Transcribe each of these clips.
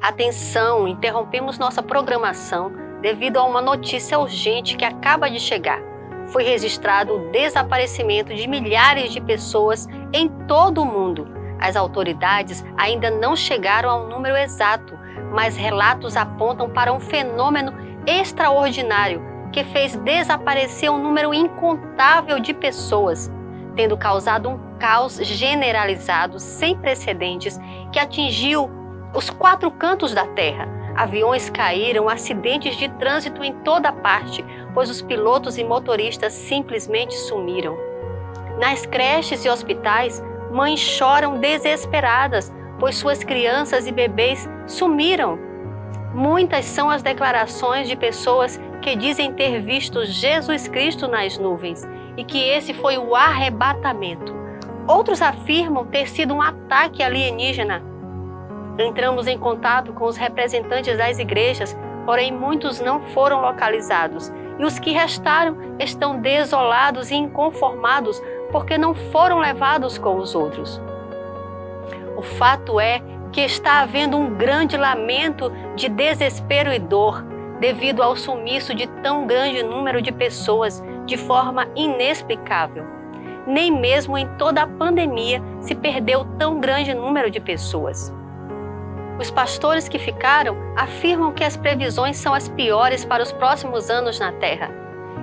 Atenção, interrompemos nossa programação devido a uma notícia urgente que acaba de chegar. Foi registrado o desaparecimento de milhares de pessoas em todo o mundo. As autoridades ainda não chegaram ao número exato, mas relatos apontam para um fenômeno extraordinário que fez desaparecer um número incontável de pessoas, tendo causado um caos generalizado sem precedentes que atingiu os 4 cantos da Terra. Aviões caíram, acidentes de trânsito em toda parte, pois os pilotos e motoristas simplesmente sumiram. Nas creches e hospitais, mães choram desesperadas, pois suas crianças e bebês sumiram. Muitas são as declarações de pessoas que dizem ter visto Jesus Cristo nas nuvens e que esse foi o arrebatamento. Outros afirmam ter sido um ataque alienígena. Entramos em contato com os representantes das igrejas, porém muitos não foram localizados. E os que restaram estão desolados e inconformados porque não foram levados com os outros. O fato é que está havendo um grande lamento de desespero e dor devido ao sumiço de tão grande número de pessoas de forma inexplicável. Nem mesmo em toda a pandemia se perdeu tão grande número de pessoas. Os pastores que ficaram afirmam que as previsões são as piores para os próximos anos na Terra.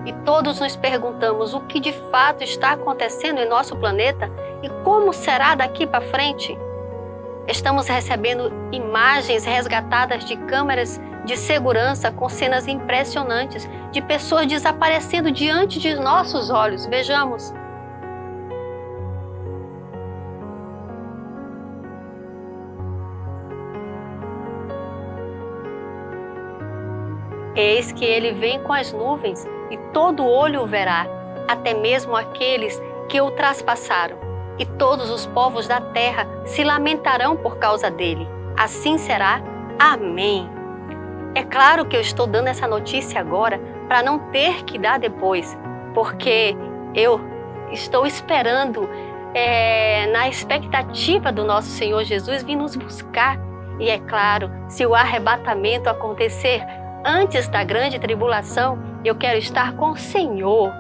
E todos nos perguntamos o que de fato está acontecendo em nosso planeta e como será daqui para frente. Estamos recebendo imagens resgatadas de câmeras de segurança com cenas impressionantes de pessoas desaparecendo diante de nossos olhos. Vejamos. Eis que ele vem com as nuvens e todo olho o verá, até mesmo aqueles que o traspassaram. E todos os povos da terra se lamentarão por causa dele. Assim será. Amém. É claro que eu estou dando essa notícia agora para não ter que dar depois, porque eu estou esperando, na expectativa do nosso Senhor Jesus vir nos buscar. E é claro, se o arrebatamento acontecer antes da grande tribulação, eu quero estar com o Senhor.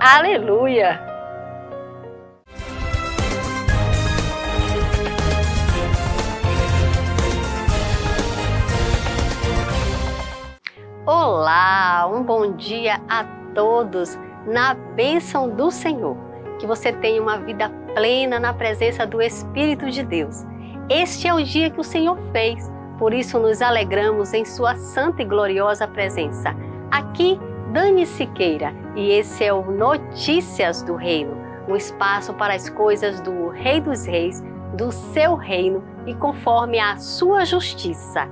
Aleluia! Olá, um bom dia a todos na bênção do Senhor. Que você tenha uma vida plena na presença do Espírito de Deus. Este é o dia que o Senhor fez, por isso nos alegramos em sua santa e gloriosa presença. Aqui, Dani Siqueira, e esse é o Notícias do Reino, um espaço para as coisas do Rei dos Reis, do seu reino e conforme a sua justiça.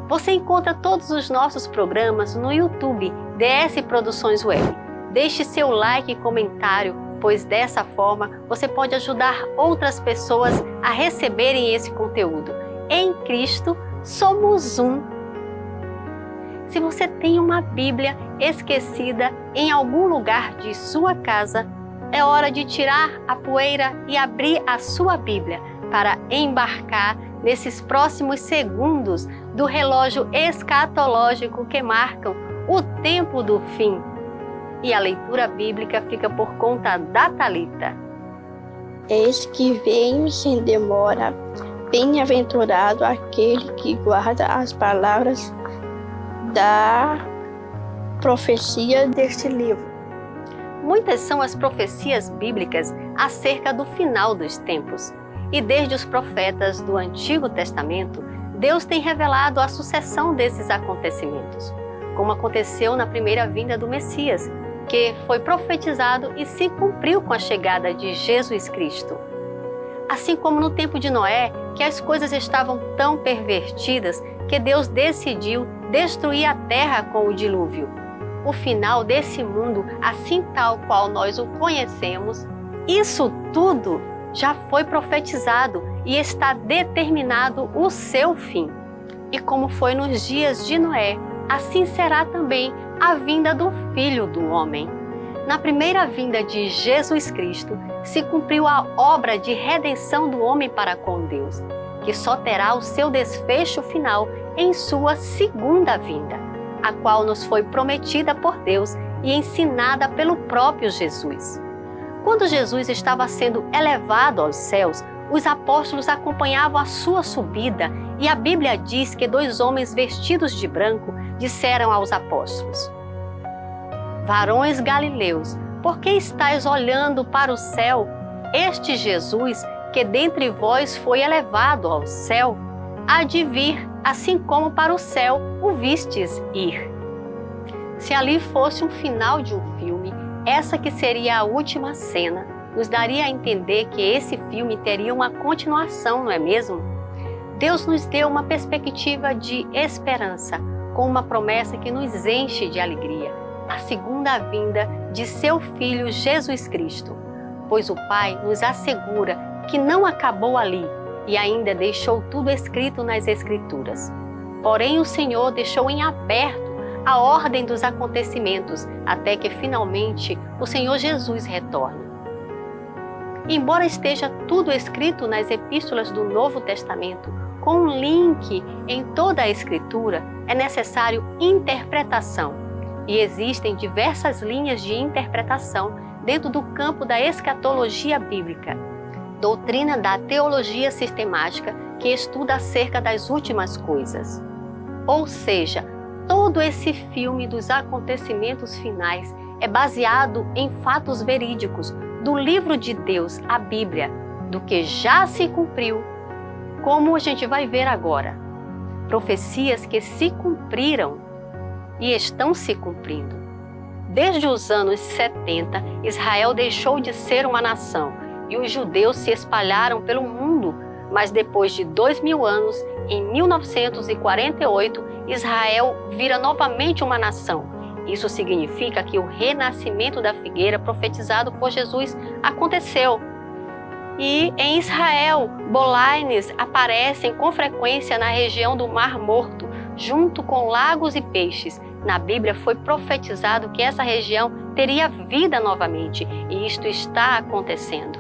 Você encontra todos os nossos programas no YouTube DS Produções Web. Deixe seu like e comentário, pois dessa forma você pode ajudar outras pessoas a receberem esse conteúdo. Em Cristo somos um. Se você tem uma Bíblia esquecida em algum lugar de sua casa, é hora de tirar a poeira e abrir a sua Bíblia para embarcar nesses próximos segundos do relógio escatológico que marcam o tempo do fim. E a leitura bíblica fica por conta da Thalita. Eis que venho sem demora, bem-aventurado aquele que guarda as palavras da profecia deste livro. Muitas são as profecias bíblicas acerca do final dos tempos. E desde os profetas do Antigo Testamento, Deus tem revelado a sucessão desses acontecimentos, como aconteceu na primeira vinda do Messias, que foi profetizado e se cumpriu com a chegada de Jesus Cristo. Assim como no tempo de Noé, que as coisas estavam tão pervertidas que Deus decidiu destruir a terra com o dilúvio. O final desse mundo, assim tal qual nós o conhecemos, isso tudo já foi profetizado e está determinado o seu fim. E como foi nos dias de Noé, assim será também a vinda do Filho do Homem. Na primeira vinda de Jesus Cristo, se cumpriu a obra de redenção do homem para com Deus. que só terá o seu desfecho final em sua segunda vinda, a qual nos foi prometida por Deus e ensinada pelo próprio Jesus. Quando Jesus estava sendo elevado aos céus, os apóstolos acompanhavam a sua subida e a Bíblia diz que 2 homens vestidos de branco disseram aos apóstolos: varões galileus, por que estáis olhando para o céu? Este Jesus, que dentre vós foi elevado ao céu, há de vir, assim como para o céu o vistes ir. Se ali fosse um final de um filme, essa que seria a última cena, nos daria a entender que esse filme teria uma continuação, não é mesmo? Deus nos deu uma perspectiva de esperança, com uma promessa que nos enche de alegria, a segunda vinda de seu Filho Jesus Cristo, pois o Pai nos assegura que não acabou ali e ainda deixou tudo escrito nas Escrituras. Porém, o Senhor deixou em aberto a ordem dos acontecimentos até que finalmente o Senhor Jesus retorne. Embora esteja tudo escrito nas epístolas do Novo Testamento, com um link em toda a Escritura, é necessário interpretação. E existem diversas linhas de interpretação dentro do campo da escatologia bíblica, doutrina da teologia sistemática que estuda acerca das últimas coisas. Ou seja, todo esse filme dos acontecimentos finais é baseado em fatos verídicos do livro de Deus, a Bíblia, do que já se cumpriu, como a gente vai ver agora. Profecias que se cumpriram e estão se cumprindo. Desde os anos 70, Israel deixou de ser uma nação e os judeus se espalharam pelo mundo, mas depois de 2000 anos, em 1948, Israel vira novamente uma nação. Isso significa que o renascimento da figueira profetizado por Jesus aconteceu. E em Israel, bolaines aparecem com frequência na região do Mar Morto, junto com lagos e peixes. Na Bíblia foi profetizado que essa região teria vida novamente, e isto está acontecendo.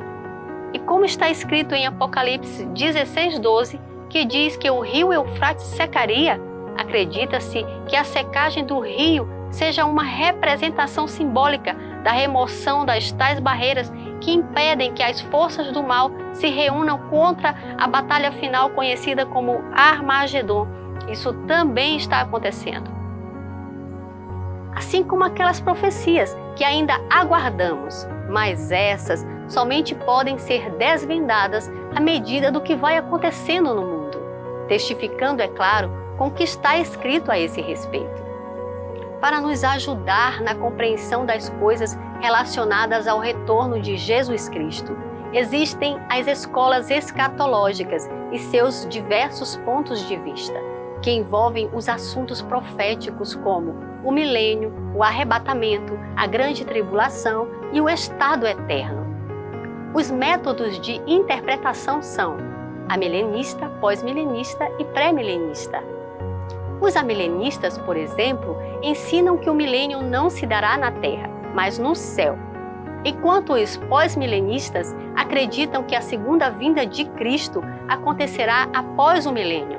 E como está escrito em Apocalipse 16:12, que diz que o rio Eufrates secaria, acredita-se que a secagem do rio seja uma representação simbólica da remoção das tais barreiras que impedem que as forças do mal se reúnam contra a batalha final conhecida como Armagedon. Isso também está acontecendo. Assim como aquelas profecias que ainda aguardamos, mas essas somente podem ser desvendadas à medida do que vai acontecendo no mundo, testificando, é claro, com o que está escrito a esse respeito. Para nos ajudar na compreensão das coisas relacionadas ao retorno de Jesus Cristo, existem as escolas escatológicas e seus diversos pontos de vista, que envolvem os assuntos proféticos como o milênio, o arrebatamento, a grande tribulação e o estado eterno. Os métodos de interpretação são amilenista, pós-milenista e pré-milenista. Os amilenistas, por exemplo, ensinam que o milênio não se dará na Terra, mas no céu. Enquanto os pós-milenistas acreditam que a segunda vinda de Cristo acontecerá após o milênio.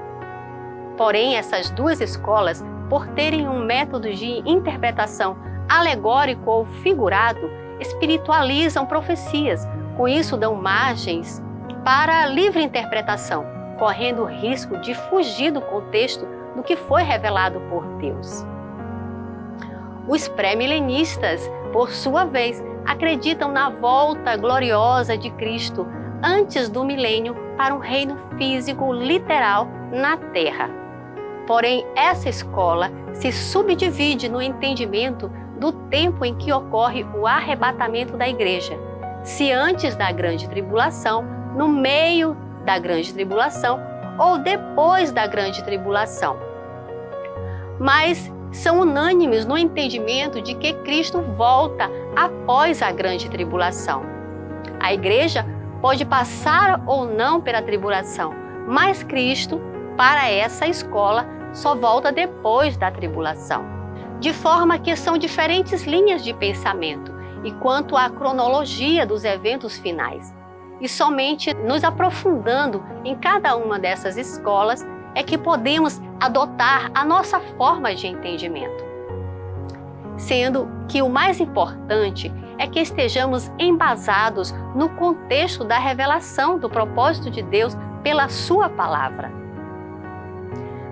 Porém, essas duas escolas, por terem um método de interpretação alegórico ou figurado, espiritualizam profecias. Com isso, dão margens para a livre interpretação, correndo o risco de fugir do contexto do que foi revelado por Deus. Os pré-milenistas, por sua vez, acreditam na volta gloriosa de Cristo antes do milênio para um reino físico literal na Terra. Porém, essa escola se subdivide no entendimento do tempo em que ocorre o arrebatamento da igreja, se antes da grande tribulação, no meio da grande tribulação ou depois da grande tribulação. Mas são unânimes no entendimento de que Cristo volta após a grande tribulação. A igreja pode passar ou não pela tribulação, mas Cristo, para essa escola, só volta depois da tribulação. De forma que são diferentes linhas de pensamento e quanto à cronologia dos eventos finais. E somente nos aprofundando em cada uma dessas escolas é que podemos adotar a nossa forma de entendimento. Sendo que o mais importante é que estejamos embasados no contexto da revelação do propósito de Deus pela sua palavra.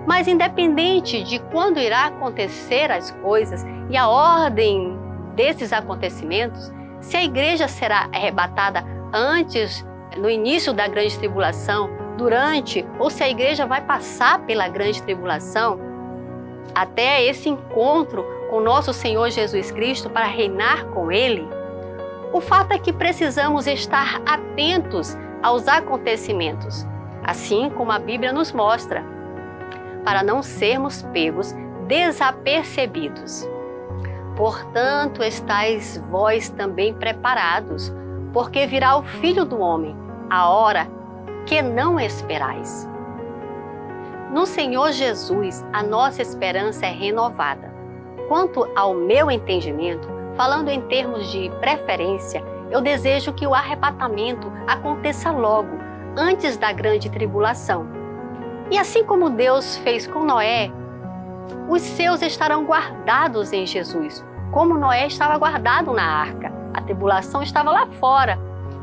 Mas independente de quando irá acontecer as coisas e a ordem desses acontecimentos, se a igreja será arrebatada antes, no início da grande tribulação, durante, ou se a igreja vai passar pela grande tribulação, até esse encontro com nosso Senhor Jesus Cristo para reinar com Ele, o fato é que precisamos estar atentos aos acontecimentos, assim como a Bíblia nos mostra, para não sermos pegos desapercebidos. Portanto, estais vós também preparados, porque virá o Filho do Homem, a hora que não esperais. No Senhor Jesus, a nossa esperança é renovada. Quanto ao meu entendimento, falando em termos de preferência, eu desejo que o arrebatamento aconteça logo, antes da grande tribulação. E assim como Deus fez com Noé, os seus estarão guardados em Jesus, como Noé estava guardado na arca. A tribulação estava lá fora,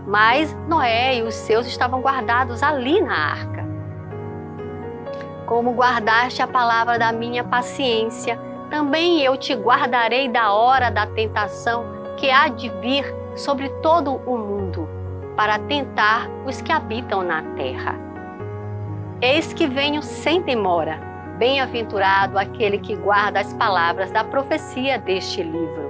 mas Noé e os seus estavam guardados ali na arca. Como guardaste a palavra da minha paciência, também eu te guardarei da hora da tentação que há de vir sobre todo o mundo, para tentar os que habitam na terra. Eis que venho sem demora. Bem-aventurado aquele que guarda as palavras da profecia deste livro.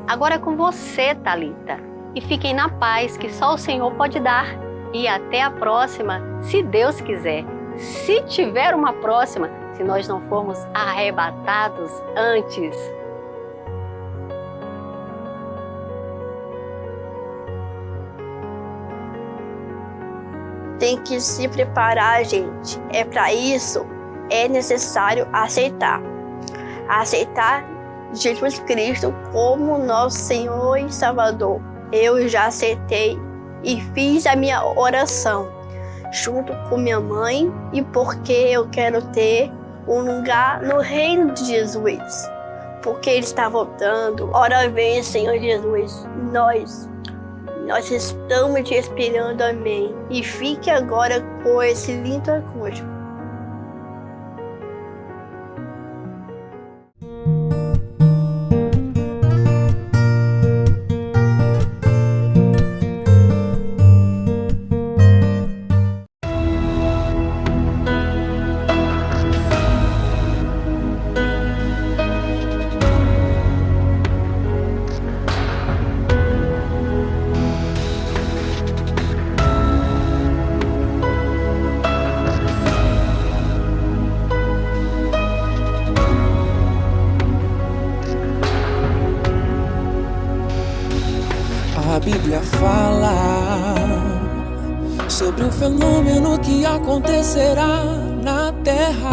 Agora é com você, Thalita, e fiquem na paz que só o Senhor pode dar. E até a próxima, se Deus quiser. Se tiver uma próxima, se nós não formos arrebatados antes. Tem que se preparar, gente. Para isso, é necessário aceitar. Aceitar Jesus Cristo como nosso Senhor e Salvador. Eu já aceitei e fiz a minha oração junto com minha mãe, e porque eu quero ter um lugar no reino de Jesus, porque Ele está voltando. Ora vem, Senhor Jesus, nós estamos te esperando, amém. E fique agora com esse lindo acústico. A Bíblia fala sobre um fenômeno que acontecerá na terra.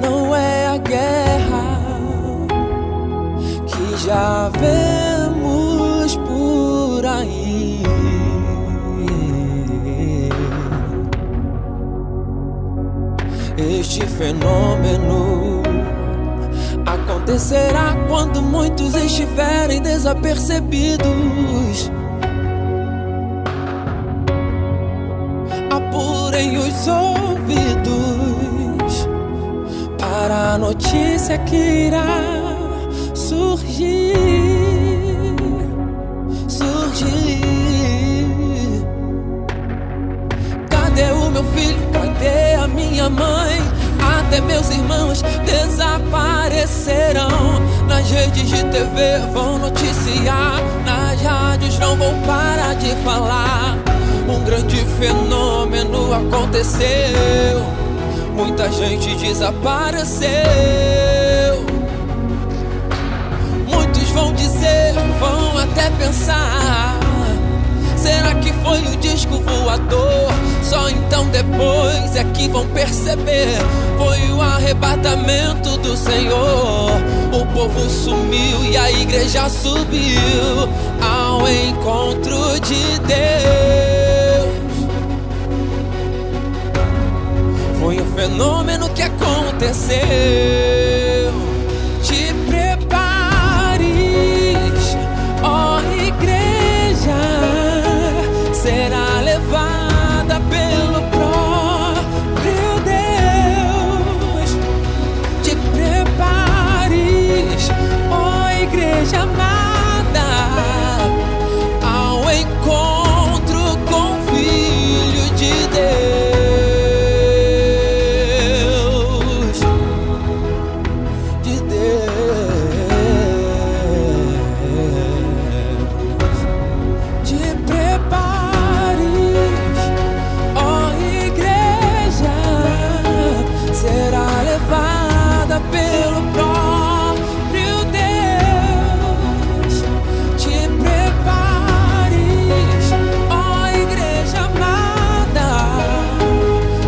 Não é a guerra que já vemos por aí. Este fenômeno acontecerá quando muitos estiverem desapercebidos. Apurem os ouvidos para a notícia que irá surgir. Cadê o meu filho? Cadê a minha mãe? Até meus irmãos desaparecerão. Nas redes de TV vão noticiar, nas rádios não vão parar de falar. Um grande fenômeno aconteceu, muita gente desapareceu. Muitos vão dizer, vão até pensar: será que foi o disco voador? Só então então depois é que vão perceber. Foi o arrebatamento do Senhor. O povo sumiu e a igreja subiu ao encontro de Deus. Foi um fenômeno que aconteceu. Te prepares, ó igreja, será levada pelo próprio Deus. Te prepares, ó igreja amada, ao encontro com o Filho de Deus. Pelo próprio Deus. Te prepares, ó igreja amada,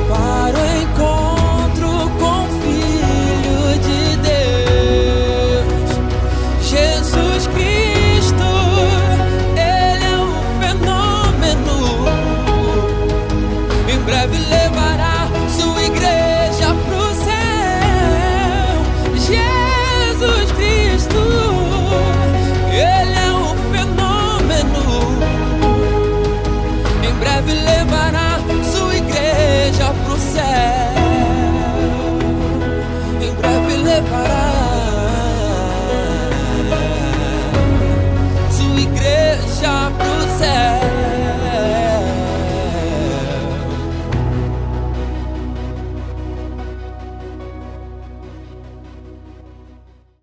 para o encontro com o Filho de Deus. Jesus Cristo, Ele é um fenômeno. Em breve levará sua igreja pro Jesus Cristo, Ele é um fenômeno. Em breve levará sua igreja pro céu.